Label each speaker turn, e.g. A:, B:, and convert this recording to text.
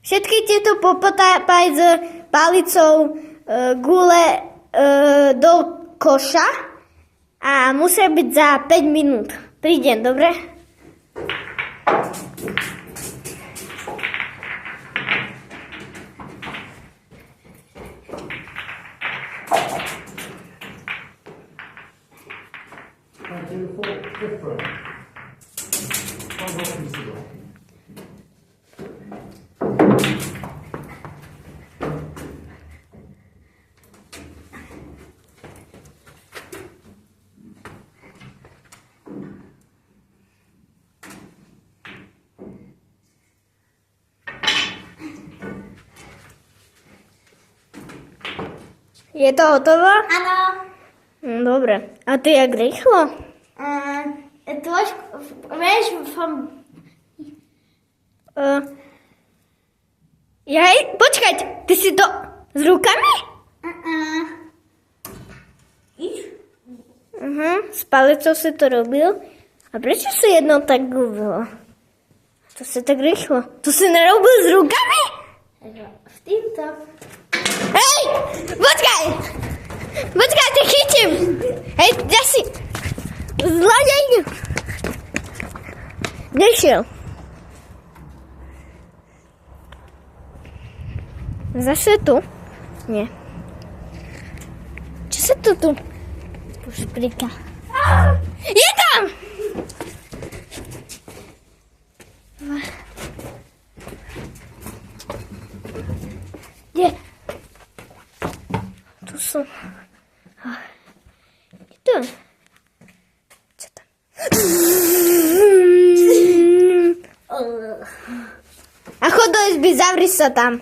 A: Všetky tieto popotápaj s palicou gule do koša a musia byť za 5 minút. Prídem, dobre? Je to hotovo?
B: Áno.
A: Dobre. A to jak rýchlo?
B: Trošku, vieš,
A: Počkať, ty si to s rukami? S palicou si to robil. A prečo si jedno tak gubilo? To si tak rýchlo. To si nerobil s rukami?
B: v týmto.
A: Hej! Počkaj! Počkaj, te chytím! Hej, kde si? Zlodej! Kde šiel? Zase tu? Nie. Čo sa tu? Pošprika. Je tam! Kde? Tu som. Je tu? Čo tam? A chod do izby, zavri sa tam.